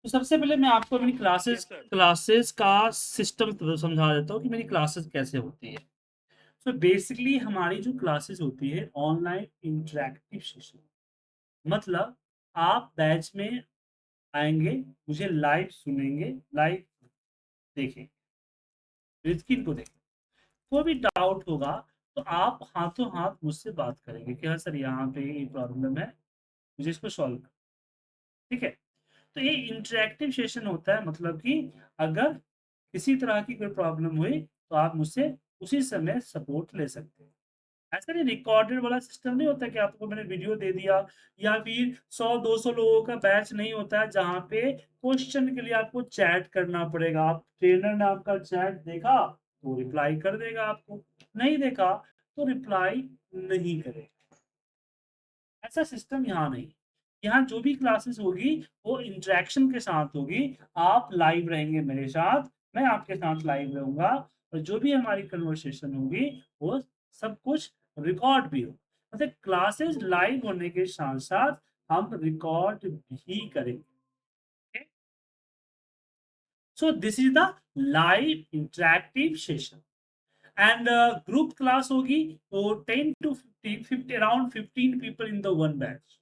तो सबसे पहले मैं आपको मेरी Yes, sir. क्लासेस का सिस्टम समझा देता हूँ कि मेरी क्लासेस कैसे होती है। सो बेसिकली हमारी जो क्लासेस होती है ऑनलाइन इंटरैक्टिव सेशन, मतलब आप बैच में आएँगे, मुझे लाइव सुनेंगे, लाइव देखेंगे, स्क्रीन को देखेंगे। कोई भी डाउट होगा तो आप हाथों हाथ मुझसे बात करेंगे कि हाँ सर यहाँ पे ये प्रॉब्लम है, मुझे इसको सॉल्व करना है। ठीक है? तो ये इंटरैक्टिव सेशन होता है, मतलब कि अगर किसी तरह की कोई प्रॉब्लम हुई तो आप मुझसे उसी समय सपोर्ट ले सकते हैं। ऐसा नहीं रिकॉर्डेड वाला सिस्टम नहीं होता कि आपको मैंने वीडियो दे दिया या फिर 100-200 लोगों का बैच नहीं होता है जहाँ पे क्वेश्चन के लिए आपको चैट करना पड़ेगा। आप ट्रेनर ने आपका चैट देखा तो रिप्लाई कर देगा आपको, नहीं देखा तो रिप्लाई नहीं करेगा। ऐसा सिस्टम यहाँ नहीं। यहाँ जो भी क्लासेस होगी वो इंटरेक्शन के साथ होगी। आप लाइव रहेंगे मेरे साथ, मैं आपके साथ लाइव रहूँगा और जो भी हमारी कन्वर्सेशन होगी वो सब कुछ रिकॉर्ड भी हो। मतलब क्लासेस लाइव होने के साथ-साथ हम रिकॉर्ड भी करेंगे। So this is the live interactive session and group class होगी तो 10 to 50 around 15 people in the one batch.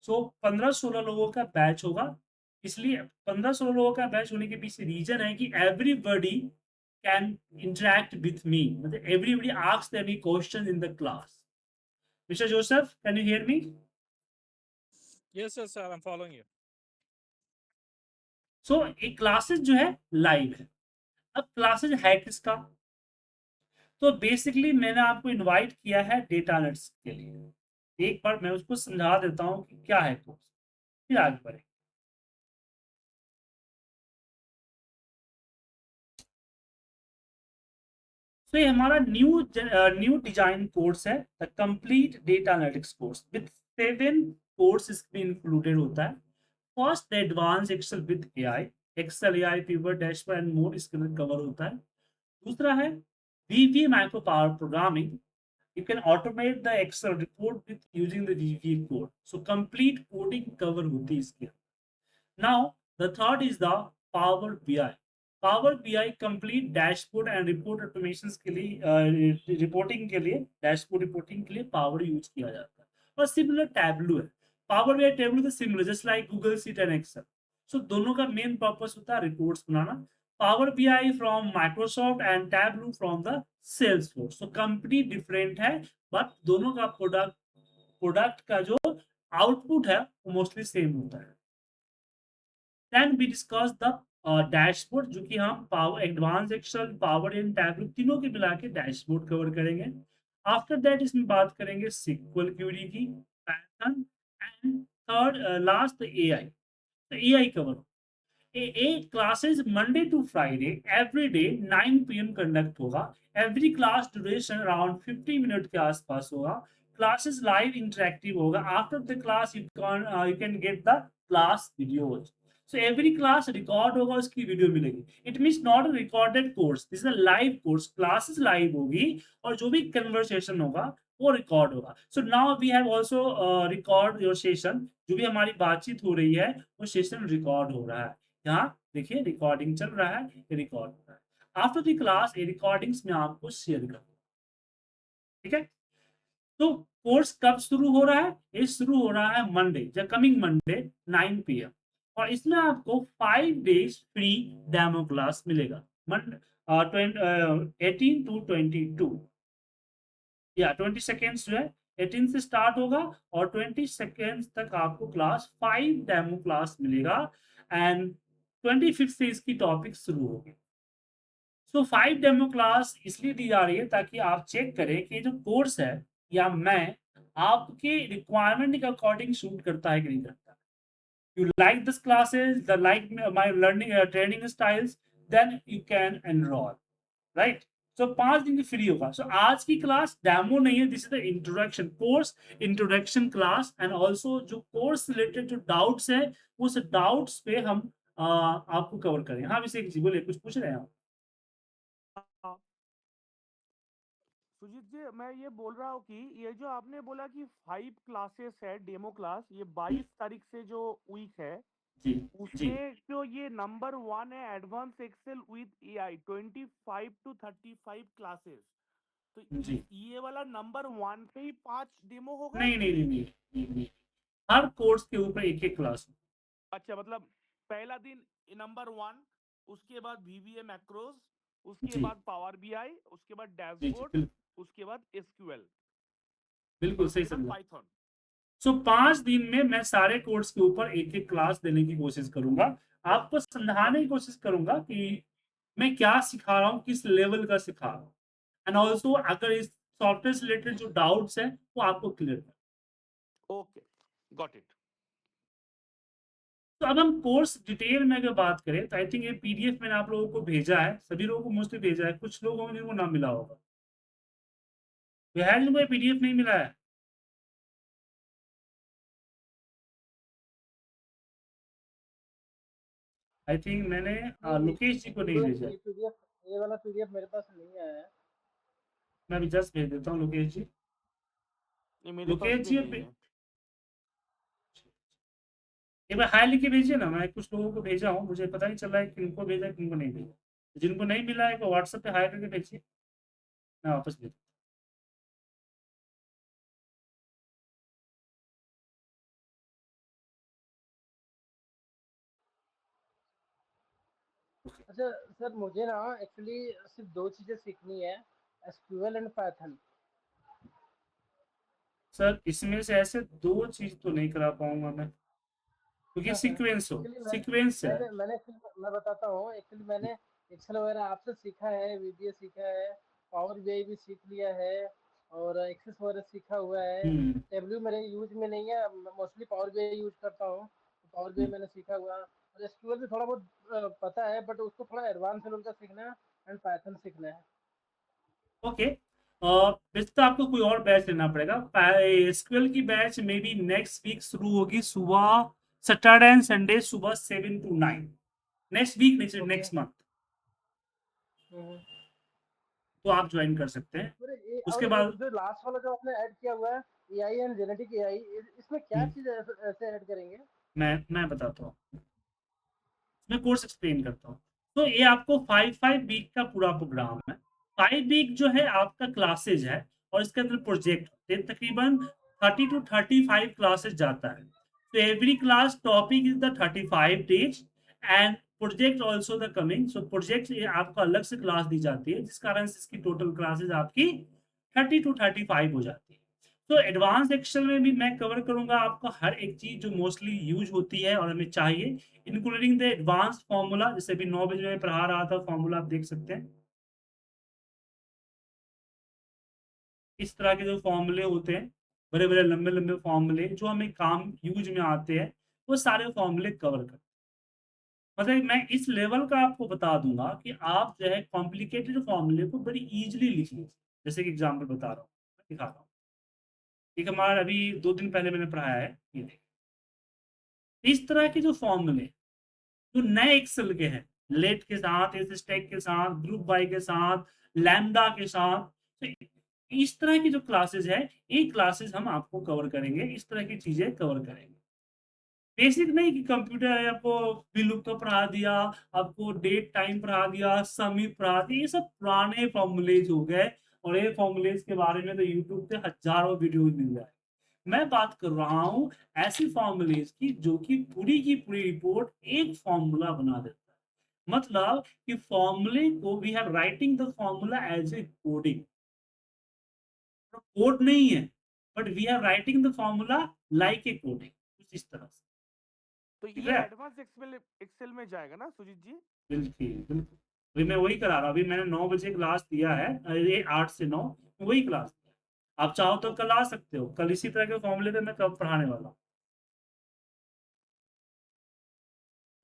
So 15-16 लोगों का बैच होगा। इसलिए 15-16 लोगों का बैच होने के पीछे रीजन है कि everybody can interact with me, मतलब everybody asks any question in the class. Mister Joseph, can you hear me? Yes, sir, sir. I'm following you. So ये क्लासेस जो है लाइव है। अब क्लासेस है किसका? तो बेसिकली मैंने आपको इनवाइट किया है डेटा एनालिटिक्स के लिए। एक बार मैं उसको समझा देता हूँ कि क्या है कोर्स, फिर आगे बढ़े। तो ये हमारा न्यू डिजाइन कोर्स है, the complete data analytics course with 7 course इसमें इंक्लूडेड होता है। First advance Excel with AI, Excel AI pivot dashboard and more इसके अंदर कवर होता है। दूसरा है VV micro power programming, you can automate the excel report with using the VBA code, so complete coding cover होती है इसके। Now, the third is the Power BI. Power BI complete dashboard and report automation के लिए, reporting के लिए, dashboard reporting के लिए power use किया जाता है। और सिमिलर टैबलू है। पावर बीआई टैबलू तो similar just like Google sheet and Excel. So दोनों का मेन पर्पस होता है रिपोर्ट्स बनाना। Power BI from Microsoft and Tableau from the Salesforce. So company different है बट दोनों का प्रोडक्ट का जो आउटपुट है वो मोस्टली सेम होता है। Then we discuss the dashboard, जो कि हम power advance Excel power in Tableau तीनों के मिला के डैशबोर्ड कवर करेंगे। आफ्टर दैट इसमें बात करेंगे सिक्वल क्यूरी की, Python and third last AI. तो AI cover a classes Monday to Friday every day 9 PM conduct होगा। Every class duration around 50 minute के आसपास होगा। क्लासेस लाइव इंटरेक्टिव होगा। After the class you can get the class videos. So every class record होगा, उसकी video मिलेगी। It means not a recorded course, this is a live course. Classes live होगी और जो भी कन्वर्सेशन होगा वो रिकॉर्ड होगा। So now we have also record your session, जो भी हमारी बातचीत हो रही है वो सेशन रिकॉर्ड हो रहा है। यहाँ देखिए रिकॉर्डिंग चल रहा है, ये रिकॉर्ड हो रहा है। आफ्टर द क्लास ये रिकॉर्डिंग्स मैं आपको शेयर करूंगा। ठीक है? तो कोर्स कब शुरू हो रहा है? ये शुरू हो रहा है मंडे, कमिंग मंडे 9 पीएम। और इसमें आपको 5 डेज फ्री डेमो क्लास मिलेगा। मंडे 18 टू 22 या 20 सेकेंड्स जो है 18 से स्टार्ट होगा और 20 सेकेंड्स तक आपको क्लास 5 डेमो क्लास मिलेगा एंड 25 से इसकी टॉपिक शुरू होगी। सो 5 डेमो क्लास इसलिए दी जा रही है ताकि आप चेक करें कि जो कोर्स है या मैं आपके रिक्वायरमेंट के अकॉर्डिंग शूट करता है कि नहीं करता। You like this classes, the like my learning training styles, then you can enroll, right? So 5 दिन की फ्री होगा। सो आज की क्लास डेमो नहीं है, this is the introduction course, introduction class and also जो कोर्स रिलेटेड जो डाउट्स है उस डाउट्स पे हम आपको कवर करें। हाँ अभिषेक जी बोलिए, कुछ पूछ रहे हैं आप? हाँ, सुजीत जी, मैं ये बोल रहा हूँ कि ये जो आपने बोला कि 5 क्लासेस है डेमो क्लास, ये 22 तारीख से जो वीक है, जी जी उसमें जो ये नंबर 1 है advance Excel with AI 25 to 35 classes, तो जी। ये वाला नंबर 1 पे ही 5 डेमो होगा। नहीं नहीं नहीं नहीं, नहीं, नहीं। हर कोर्स के ऊपर एक एक क्लास। अच्छा, मतलब पहला दिन नंबर 1, उसके बाद वीवीए मैक्रोज, उसके जी बाद पावर बीआई, उसके बाद जी जी, डैशबोर्ड, उसके बाद एसक्यूएल बिल्कुल और सही उसके बाद समझा। पाइथन। सो 5 दिन में मैं सारे कोर्स के ऊपर एक एक क्लास देने की कोशिश करूंगा। आपको समझाने की कोशिश करूंगा कि मैं क्या सिखा रहा हूँ, किस लेवल का सिखा रहा हूँ। एंड ऑल्सो अगर इस सॉफ्टवेयर से रिलेटेड जो डाउट्स हैं वो आपको क्लियर कर। Okay, got it. तो अब हम कोर्स डिटेल में अगर बात करें तो आई थिंक ये पीडीएफ मैंने आप लोगों को भेजा है, सभी लोगों को मोस्टली भेजा है, कुछ लोग होंगे जिनको ना मिला होगा। तो है जिनको ये पीडीएफ नहीं मिला है? आई थिंक मैंने नहीं, लोकेश जी को नहीं भेजा। ये वाला पीडीएफ मेरे पास नहीं आया है। मैं अभी जस्ट भेज देता हूँ लोकेश जी। ये मेरे पास लोकेश भी जी नहीं है। एक बार हाय लिख के भेजिए ना, मैं कुछ लोगों को भेजा हूँ, मुझे पता नहीं चल रहा है किनको भेजा किनको नहीं भेजा। जिनको नहीं मिला है वो व्हाट्सएप पे हाय करके भेजिए, मैं वापस भेज। अच्छा सर, मुझे ना एक्चुअली सिर्फ दो चीजें सीखनी है, एसक्यूएल एंड पाइथन। सर इसमें से ऐसे दो चीज तो नहीं करा पाऊंगा मैं, क्योंकि सीक्वेंस हो, एक्चुअली सीक्वेंस है। मैं बताता हूँ। एक्चुअली मैंने एक्सेल वगैरह आपसे सीखा है, वीबीए सीखा है, पावर बीआई भी सीख लिया है, और एक्सेस वगैरह सीखा हुआ है। हम्म टेबल्यू मेरे यूज में नहीं है, मोस्टली पावर बीआई यूज करता हूँ, तो पावर बीआई हम्म, मैंने सीखा हुआ है। और एसक्यूएल भी थोड़ा बहुत पता है, बट उसको थोड़ा एडवांस लेवल का सीखना है, एंड पाइथन सीखना है। ओके। वैसे तो आपको कोई और बैच लेना पड़ेगा। एसक्यूएल की batch maybe next week शुरू होगी, सुबह सैटरडे एंड संडे सुबह 7 to 9। नेक्स्ट वीक नहीं, ओके। Next month. तो आप ज्वाइन कर सकते हैं। उसके और बाद जो लास्ट वाला जो आपने ऐड किया हुआ है, एआई एंड जेनेटिक एआई, इसमें क्या हम्म, चीज ऐसे ऐड करेंगे? मैं बताता हूँ, मैं कोर्स एक्सप्लेन करता हूँ। तो ये आपको 5 वीक का पूरा प्रोग्राम है। 5 वीक जो है आपका क्लासेज है, और इसके अंदर प्रोजेक्ट तकरीबन 30 to 35 क्लासेज जाता है। तो every class topic is the 35 days, and project also the coming. So project आपको अलग से क्लास दी जाती है, जिस कारण से इसकी टोटल क्लासेज आपकी 30 to 35 हो जाती है। तो एडवांस एक्सेल में भी मैं कवर करूंगा आपको हर एक चीज जो मोस्टली यूज होती है और हमें चाहिए, इंक्लूडिंग द एडवांस फॉर्मूला। जैसे अभी 9 बजे में पढ़ा रहा था, फॉर्मूला आप देख सकते हैं। इस तरह के जो फॉर्मूले होते हैं, बड़े बड़े लंबे लंबे फॉर्मूले जो हमें काम यूज में आते हैं, वो सारे फॉर्मूले कवर कर। मतलब मैं इस लेवल का आपको बता दूंगा कि आप जो है कॉम्प्लिकेटेड फॉर्मूले को बड़ी इजीली लिख लीजिए। जैसे कि एग्जाम्पल बता रहा हूँ, दिखा रहा हूँ। एक हमारा अभी 2 दिन पहले मैंने पढ़ाया है, ये देखिए। इस तरह के जो फॉर्मूले जो नए एक्सेल के हैं, लेट के साथ, इस स्टैक के साथ, ग्रुप बाय के साथ, लैम्डा के साथ, तो इस तरह की जो क्लासेस है, ये क्लासेस हम आपको कवर करेंगे, इस तरह की चीजें कवर करेंगे। बेसिक नहीं कि कंप्यूटर है आपको विलुप्त तो पढ़ा दिया, आपको डेट टाइम पढ़ा दिया, समय पढ़ा दिया, ये सब पुराने फॉर्मूलेज हो गए। और ये फॉर्मूलेज के बारे में तो यूट्यूब पे हजारों वीडियो मिल जाए। मैं बात कर रहा हूँ ऐसे फॉर्मूलेज की जो कि पूरी की पूरी रिपोर्ट एक फॉर्मूला बना देता है। मतलब कि फॉर्मूले को we are writing the formula as a coding. Code नहीं है, but we are writing the formula like a coding, कुछ इस तरह से। तो ठीक ये है, एडवांस एक्सेल एक्सेल में जाएगा ना सुजीत जी? बिल्कुल बिल्कुल। अभी मैं वही करा रहा हूँ, अभी मैंने 9 बजे क्लास दिया है, ये 8 से 9 वही क्लास दिया। आप चाहो तो कल आ सकते हो, कल इसी तरह के फॉर्मूले पे मैं कब पढ़ाने वाला हूँ।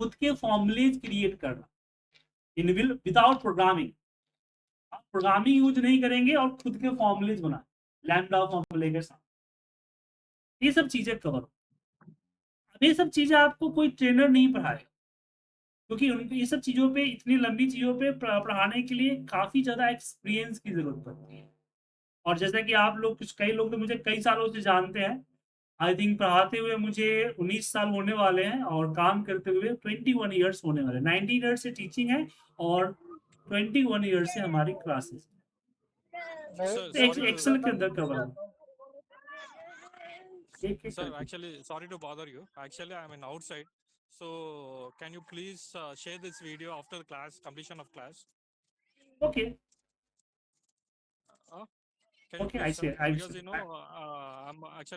खुद के फॉर्मूलेज क्रिएट करना इन विल विदाउट प्रोग्रामिंग। आप प्रोग्रामिंग यूज नहीं करेंगे और खुद के फॉर्मूलेज बना, लैम्डा फॉर्मूले के साथ, ये सब चीजें कवर। अब ये सब चीजें आपको कोई ट्रेनर नहीं पढ़ाएगा, क्योंकि उनको ये सब चीजों पे, इतनी लंबी चीजों पे पढ़ाने के लिए काफी ज्यादा एक्सपीरियंस की जरूरत पड़ती है। और जैसे कि आप लोग, कुछ कई लोग तो मुझे कई सालों से जानते हैं, आई थिंक पढ़ाते हुए मुझे 19 साल होने वाले हैं और काम करते हुए 21 ईयर्स होने वाले हैं। 19 ईयर्स से टीचिंग है और 21 ईयर्स से हमारी क्लासेस मैं Sir, तो sorry to एक्सेल के मैं अंदर पूछना कवर चाहता होगा। हूँ। एक एक sir, करके। actually, sorry to bother you. Actually, I'm in outside. So, can you please share this video after the class, completion of class? Okay Uh, can you okay please, I sir? से आई Because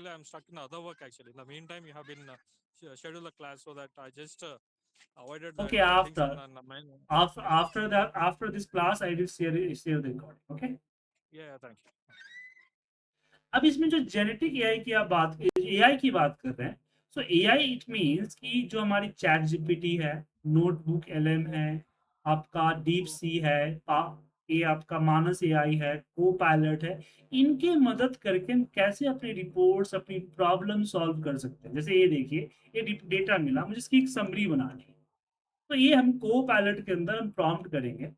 I'm stuck in other work actually. In the meantime, you have been schedule the class so that I just avoided okay the things in after the main. After that after this class I will share the recording. Okay Yeah, thank you. अब इसमें जो genetic AI की आप बात AI की बात कर रहे हैं, सो एआई इट मींस कि जो हमारी चैट जीपीटी है, नोटबुक एलएम है, आपका डीप सी है, ये आपका मानस एआई है, को पायलट है, इनकी मदद करके हम कैसे अपनी रिपोर्ट्स अपनी प्रॉब्लम सॉल्व कर सकते हैं। जैसे ये देखिए, ये डेटा मिला मुझे, इसकी एक समरी बनानी है, तो ये हम को पायलट के अंदर हम प्रॉम्प्ट करेंगे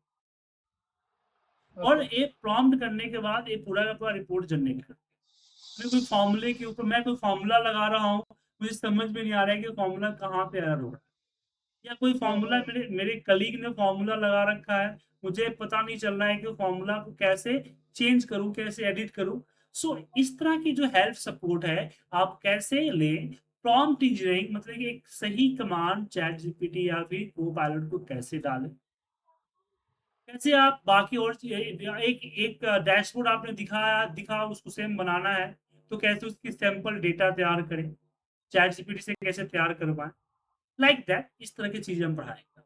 और ओके ये प्रॉम्प्ट करने के बाद ये पूरा का पूरा रिपोर्ट जनरेट कर, मैं कोई फॉर्मूले के ऊपर मैं कोई फॉर्मूला लगा रहा हूँ, मुझे समझ में नहीं आ रहा है कि फॉर्मूला कहाँ पे एरर हो रहा है, या कोई फॉर्मूला मेरे मेरे कलीग ने फॉर्मूला लगा रखा है, मुझे पता नहीं चल रहा है कि फॉर्मूला को कैसे चेंज करूँ, कैसे एडिट करूँ। सो इस तरह की जो हेल्प सपोर्ट है, आप कैसे लें प्रॉम्प्ट इंजीनियरिंग, मतलब कि एक सही कमांड चैट जीपीटी या फिर को पायलट को कैसे डालें, कैसे आप बाकी और एक एक डैशबोर्ड आपने दिखा उसको सेम बनाना है, तो कैसे उसकी सैंपल डेटा तैयार करें, चैट जीपीटी से कैसे तैयार करवाएं, लाइक दैट, इस तरह की चीजें हम पढ़ाएंगे।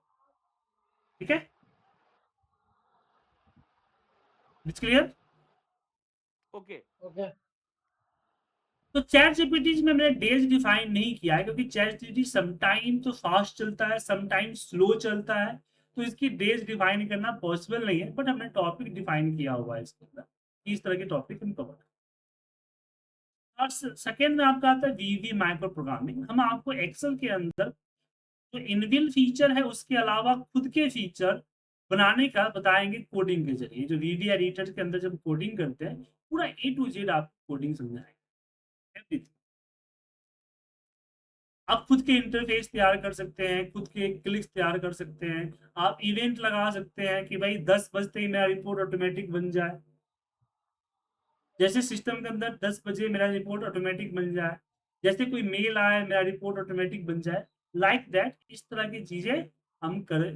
ठीक है, इट्स क्लियर। ओके ओके तो चैट जीपीटी में मैंने डेज डिफाइन नहीं किया है, क्योंकि चैट जीपीटी समटाइम तो फास्ट चलता है, समटाइम स्लो चलता है, तो इसकी डेज डिफाइन करना पॉसिबल नहीं है, बट हमने टॉपिक डिफाइन किया हुआ है इसके अंदर, इस तरह के टॉपिक हम कवर। और सेकेंड में आपका आता है वीवी माइक्रो प्रोग्रामिंग। हम आपको एक्सेल के अंदर जो इनबिल्ट फीचर है उसके अलावा खुद के फीचर बनाने का बताएंगे कोडिंग के जरिए। जो वीवी एडिटर के अंदर जब कोडिंग करते हैं, पूरा ए टू जेड आप कोडिंग समझाएंगे, एवरीथिंग। आप खुद के इंटरफेस तैयार कर सकते हैं, खुद के क्लिक्स तैयार कर सकते हैं, आप इवेंट लगा सकते हैं कि भाई 10 बजते ही मेरा रिपोर्ट ऑटोमेटिक बन जाए, जैसे सिस्टम के अंदर 10 बजे मेरा रिपोर्ट ऑटोमेटिक बन जाए, जैसे कोई मेल आए मेरा रिपोर्ट ऑटोमेटिक बन जाए, लाइक दैट, इस तरह की चीजें हम करें,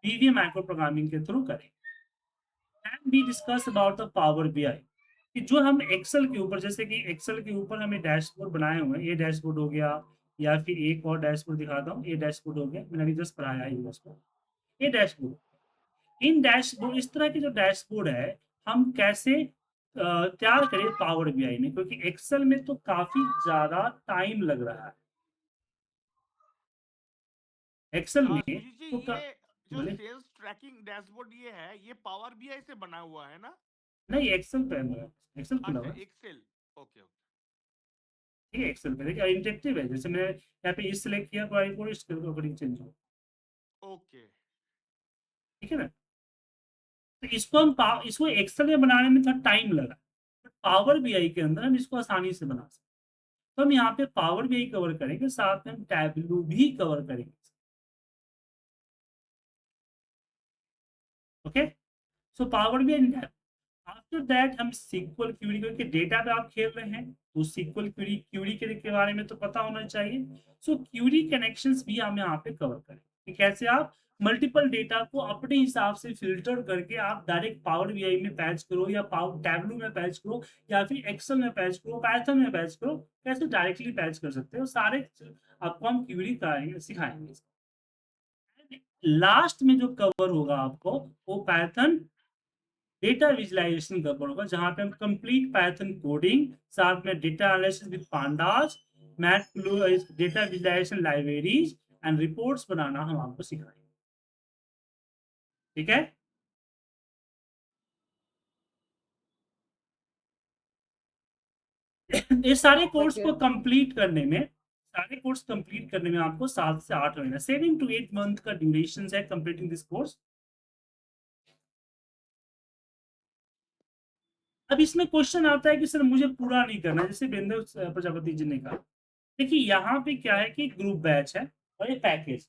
वीवी माइक्रो प्रोग्रामिंग के थ्रू करें। And we discuss about the power BI, कि जो हम एक्सेल के ऊपर, जैसे कि एक्सेल के ऊपर हमें डैशबोर्ड बनाए हुए हैं, ये डैशबोर्ड हो गया, या फिर एक और डैशबोर्ड दिखाता हूँ, ये डैशबोर्ड हो गया, मैंने अभी जस्ट पढ़ाया है ये डैशबोर्ड, ये डैशबोर्ड, इन डैशबोर्ड, इस तरह की जो डैशबोर्ड है, हम कैसे तैयार करें पावर बीआई में, क्योंकि एक्सेल में तो काफी ज्यादा टाइम लग रहा है एक्सेल में। सुजीत जी, तो ये जो बोले सेल्स ट्रैकिंग डैशबोर्ड ये है, ये पावर बीआई से बना हुआ है ना? नहीं, एक्सेल पे है मेरा, एक्सेल खुला अच्छा, हुआ है, एक्सेल। ओके ओके ठीक है, एक्सेल पे देखिए इंटरेक्टिव है, जैसे मैं यहाँ पे इस सिलेक्ट किया तो रिपोर्ट इसके ऊपर चेंज हो, ओके। ठीक है ना। तो इसको हम इसको एक्सेल में बनाने में थोड़ा टाइम लगा, बट पावर बीआई के अंदर हम इसको आसानी से बना सकते हैं। तो हम यहाँ पे पावर बीआई कवर करेंगे, साथ में हम टैबलू भी कवर करेंगे। Okay, so power BI, after that हम सीक्वल क्यूरी, क्योंकि डेटा पे आप खेल रहे हैं तो सीक्वल क्यूरी क्यूरी के बारे में तो पता होना चाहिए। सो क्यूरी कनेक्शंस भी हम यहाँ पे कवर करें कि कैसे आप मल्टीपल डेटा को अपने हिसाब से फिल्टर करके आप डायरेक्ट पावर बीआई में पैच करो, या पावर टैबलू में पैच करो, या फिर एक्सेल में पैच करो, पाइथन में पैच करो, कैसे डायरेक्टली पैच कर सकते हो, सारे आपको हम क्यूरी कराएंगे, सिखाएंगे। लास्ट में जो कवर होगा आपको, वो पाइथन डेटा विजुअलाइजेशन कवर होगा, जहां पे हम कंप्लीट पाइथन कोडिंग, साथ में data analysis with pandas, math data visualisation libraries and reports बनाना हम आपको सिखाएंगे। ठीक है, ये सारे कोर्स को कंप्लीट करने में, सारे कोर्स कंप्लीट करने में आपको 7 से 8 महीना, 7 to 8 मंथ का ड्यूरेशन है कंप्लीटिंग दिस कोर्स। अब इसमें क्वेश्चन आता है कि सर मुझे पूरा नहीं करना है, जैसे बेंदर प्रजापति जी ने कहा। देखिए यहाँ पे क्या है कि ग्रुप बैच है और ये पैकेज,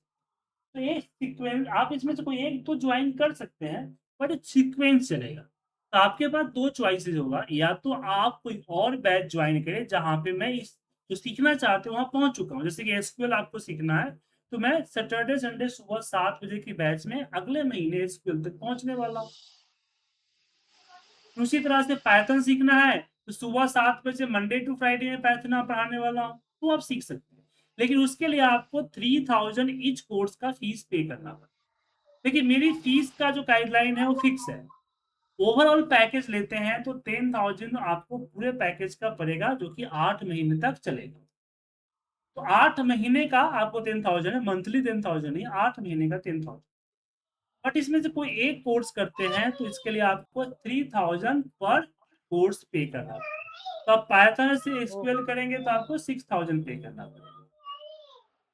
तो ये सीक्वेंस आप इसमें से कोई एक तो ज्वाइन कर सकते हैं, बट सीक्वेंस चलेगा। तो आपके पास दो चॉइसेस होगा, या तो आप कोई और बैच ज्वाइन करें जहां पे मैं इस जो सीखना चाहते हो वहां पहुंच चुका हूं। जैसे कि एसक्यूएल आपको सीखना है, तो मैं सैटरडे संडे सुबह 7 बजे की बैच में अगले महीने एसक्यूएल तक पहुंचने वाला हूँ। उसी तरह से पाइथन सीखना है, तो सुबह 7 बजे मंडे टू फ्राइडे में पाइथन पढ़ाने वाला हूँ, तो आप सीख सकते हैं। लेकिन उसके लिए आपको 3000 ईच कोर्स का फीस पे करना पड़ेगा। देखिए मेरी फीस का जो गाइडलाइन है वो फिक्स है। ओवरऑल पैकेज लेते हैं तो 10,000 आपको पूरे पैकेज का पड़ेगा, जो कि 8 महीने तक चलेगा। तो 8 महीने का आपको 10,000 है, मंथली 10,000 नहीं, 8 महीने का 10,000। बट इसमें से कोई एक कोर्स करते हैं तो इसके लिए आपको 3000 पर कोर्स पे करना पड़ेगा। तो आप पाइथन से एसक्यूएल करेंगे तो आपको 6000 पे करना पड़ेगा।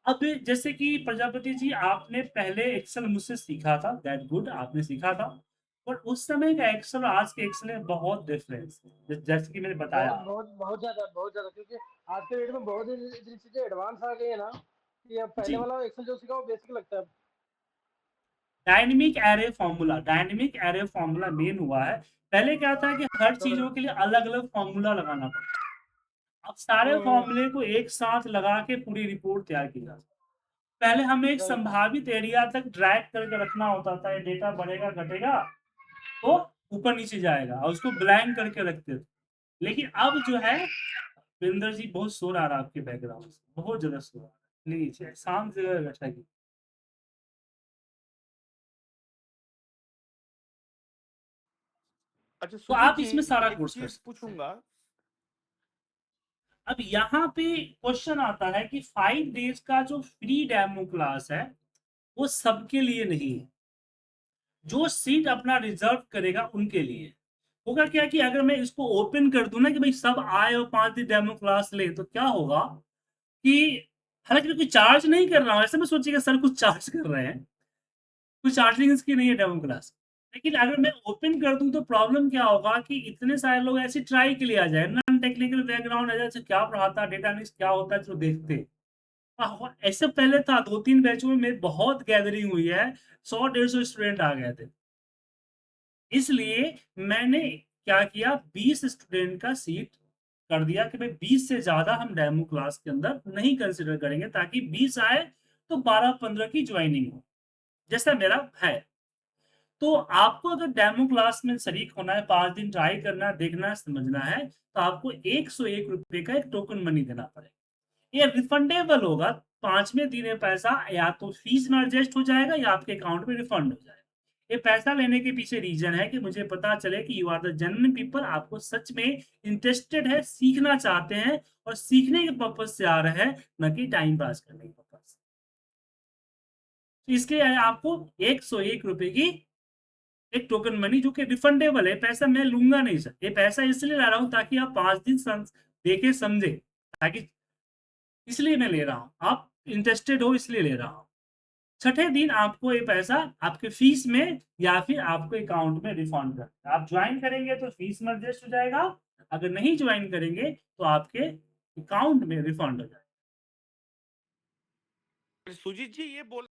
अब जैसे कि प्रजापति जी आपने पहले एक्सेल मुझसे सीखा था, दैट गुड, आपने सीखा था, बट उस समय का एक्सेल और आज के एक्सेल में बहुत डिफरेंस है, जैसे कि मैंने बताया। बहुत ज्यादा, क्योंकि आज के डेट में बहुत इतनी चीजें एडवांस आ गई है ना कि अब पहले जी, वाला एक्सेल जो सीखा वो बेसिक लगता है। डायनेमिक एरे फॉर्मूला मेन हुआ है। पहले क्या था कि हर चीजों के लिए अलग अलग फॉर्मूला लगाना पड़ता, अब सारे फॉर्मूले को एक साथ लगा के पूरी रिपोर्ट तैयार की जाती। पहले हमें एक राइट। संभावित एरिया तक ड्रैग करके रखना होता था, ये डेटा बढ़ेगा घटेगा तो ऊपर नीचे जाएगा, और उसको ब्लैंक करके रखते थे। लेकिन अब जो है, विंदर जी बहुत शोर आ रहा है आपके बैकग्राउंड से, बहुत ज्यादा शोर आ रहा है, नीचे शांत जगह बैठा। अच्छा तो सुजीत आप जी, इसमें सारा एक कोर्स कर चीज सकते हैं। पूछूंगा। अब यहाँ पे क्वेश्चन आता है कि 5 डेज का जो फ्री डेमो क्लास है वो सबके लिए नहीं है, जो सीट अपना रिजर्व करेगा उनके लिए। होगा क्या कि अगर मैं इसको ओपन कर दूं ना कि भाई सब आए और 5 दिन डेमो क्लास ले, तो क्या होगा कि हालांकि मैं कोई चार्ज नहीं कर रहा हूँ, ऐसे में सोचिएगा सर कुछ चार्ज कर रहे हैं, कुछ चार्जिंग इसकी नहीं है डेमो क्लास। लेकिन अगर मैं ओपन कर दूं तो प्रॉब्लम क्या होगा कि इतने सारे लोग ऐसे ट्राई के लिए आ जाए, नॉन टेक्निकल बैकग्राउंड आ जाए, क्या पढ़ाता है डेटा एनालिस्ट क्या होता है जो देखते। ऐसे पहले था 2-3 बैचों में बहुत गैदरिंग हुई है, 100-150 स्टूडेंट आ गए थे। इसलिए मैंने क्या किया, 20 स्टूडेंट का सीट कर दिया कि भाई 20 से ज्यादा हम डेमो क्लास के अंदर नहीं कंसिडर करेंगे, ताकि 20 आए तो 12-15 की ज्वाइनिंग हो, जैसा मेरा है। तो आपको अगर डेमो क्लास में शरीक होना है, 5 दिन ट्राई करना है, देखना है, समझना है, तो आपको 101 रुपए का एक टोकन मनी देना पड़ेगा। ये रिफंडेबल होगा, 5वें दिन ये पैसा या तो फीस में एडजस्ट हो जाएगा या आपके अकाउंट में रिफंड हो जाएगा। ये पैसा लेने के पीछे रीजन है कि मुझे पता चले कि you are the genuine people, आपको सच में इंटरेस्टेड है, सीखना चाहते हैं और सीखने के पर्पज से आ रहे हैं, न कि टाइम पास करने के पर्पज से। तो इसके लिए आपको 101 रुपए की एक टोकन मनी, जो कि रिफंडेबल है, पैसा मैं लूंगा नहीं सर, ये पैसा इसलिए ला रहा हूं ताकि आप 5 दिन देखे समझे, ताकि इसलिए मैं ले रहा हूं, आप इंटरेस्टेड हो इसलिए ले रहा हूं। छठे दिन आपको ये पैसा आपके फीस में या फिर आपके अकाउंट में रिफंड कर, आप ज्वाइन करेंगे तो फीस में एडजस्ट हो जाएगा, अगर नहीं ज्वाइन करेंगे तो आपके अकाउंट में रिफंड हो जाएगा। सुजीत जी ये बोल